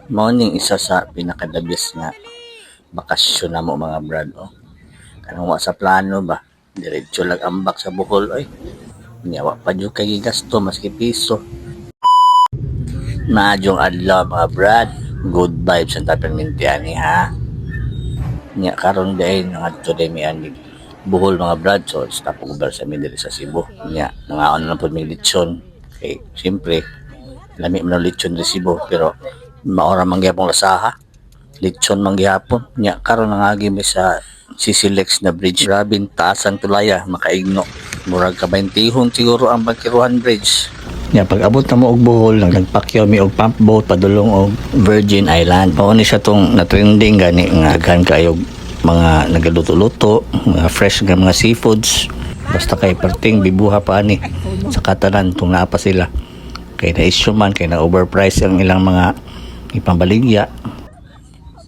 Morning isa sa pinakadabis nga bakasyon na mo mga brad. Oh. Kanang wa sa plano ba? Diretso lang ambak sa Bohol oy. Nyawa pa jud kay gasto maski piso. Maadjong adlaw mga brad. Good vibes ang tapermintian ni ha. Nya karon day ngadto day mi ani Bohol mga brad. So stop ko sa mi diri sa Cebu. Nya nangaon na pud mi lechon. Kay siyempre lami man ang lechon sa Cebu pero maora man gyapon lasaha. Lechon man gyapon nya karon nangagi mi sa Sisilex na bridge. Grabing taas ang tulaya makaigno. Murag ka 20 siguro ang Pagkiruhan Bridge. Nya pag abot na mo og Bohol nagpakyaw mi og pump boat padulong og Virgin Island. Mao ni siya tong na trending gani nga daghan kayo mga nagaluto-luto, mga fresh nga mga seafoods. Basta kay perting bibuha pa ani sa katanan tong naa pa sila. Kay na-issue man kay na overprice ang ilang mga ipambaligya.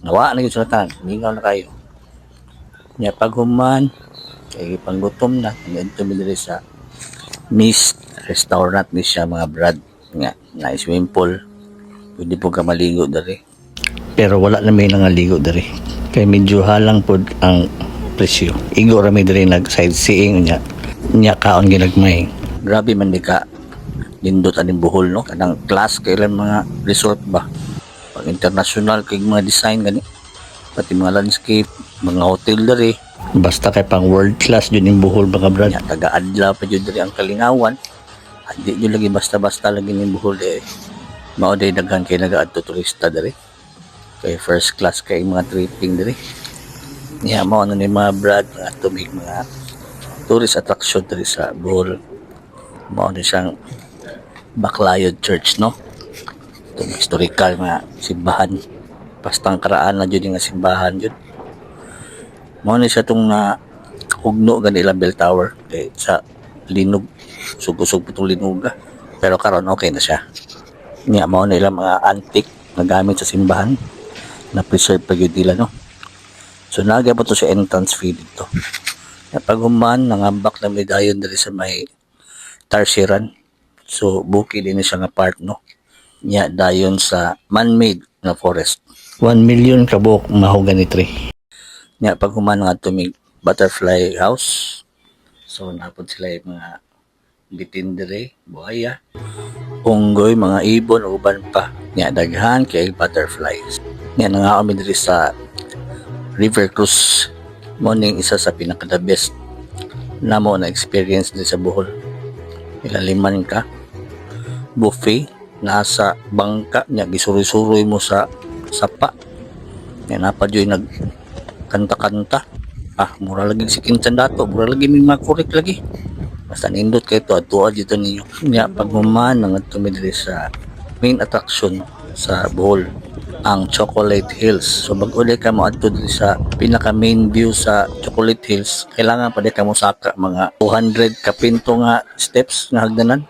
Nawa na yung sulatan, mingaw na kayo. Nya paghuman, kay panggutom na, nandito mi diri sa Mist Restaurant ni siya mga brad. Nga, na swimming pool. Pwede po ka maligo diri. Pero wala na may nangaligo diri. Kay medyo halang po ang presyo. Igo rami diri nag sightseeing nya. Nya kaon ginagmay. Grabe man di ka lindot aning Bohol no. Kanang class kailan mga resort ba. Pag international kay mga design gani. Pati mga landscape, mga hotel diri. Basta kay pang world class jud ning Bohol mga brad. Nya taga-adlaw pa jud diri ang kalingawan. Di jud lagi basta-basta lagi ning Bohol eh. Mao day daghan kay nagaadto turista diri. Kay first class kay mga tripping diri. Nya mao ni mga brad mga tumig mga tourist attraction diri sa Bohol. Mao ni siyang Baclayod Church no. Itong historical nga simbahan. Pastang karaan na jud nga simbahan jud. Mao ni siya tong na hugno gani ilang bell tower kay sa linog sugusog putong linog pero karon okay na siya. Nya mao na ilang mga antique na gamit sa simbahan na preserve pa gyud nila no. So naga pa to sa entrance fee dito. Na paghuman nangambak na medayon diri sa may Tarsiran. So buki din siya nga part no. Nya dayon sa man-made na forest. 1 million kabuk mahogany tree. Nya paghuman nga tumig butterfly house. So napod sila yung mga bitin diri, buhaya, unggoy, mga ibon ug uban pa. Nya daghan kay butterflies. Nya nangaon mi diri sa River Cruise. Mo ning isa sa pinaka the best namo na experience diri sa Bohol. Ilaliman ka buffet nasa bangka nya gisuroy-suroy mo sa sapa. Nya napad yoy nag kanta-kanta. Mura lagi si Kinsan dato, mura lagi may makurik lagi. Basta nindot kayo to, atuwa dito ninyo. Nya pagmuman nang tumidiri sa main attraction sa Bohol, ang Chocolate Hills. So bag-uli ka mo adto diri sa pinaka main view sa Chocolate Hills, kailangan pa di ka mo saka mga 200 kapinto nga steps nga hagdanan.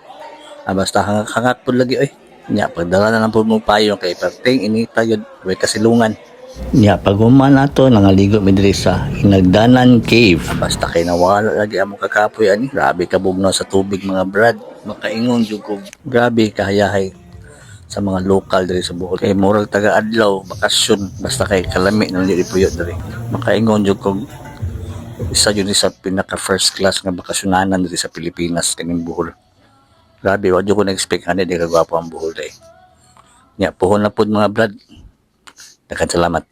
Basta hangak po lagi oy. Nya pagdala na lang po mo payo kay perting inita yun, way kasilungan. Nya paghuman nato nangaligo mi diri sa Hinagdanan Cave. Basta kay nawala lagi amo kakapoy ani. Grabe ka bugnaw sa tubig mga brad. Makaingon jud ko. Grabe kahayahay sa mga lokal diri sa Bohol. Kay moral taga-adlaw, bakasyon, basta kay kalami nang diri puyo diri. Makaingon jud ko isa jud sa pinaka first class nga bakasyonanan diri sa Pilipinas kaning Bohol. Grabe, wala ko na-expect ano, di kagwapo ang Bohol day. Nya, puhon na po mga brad. Daghang salamat.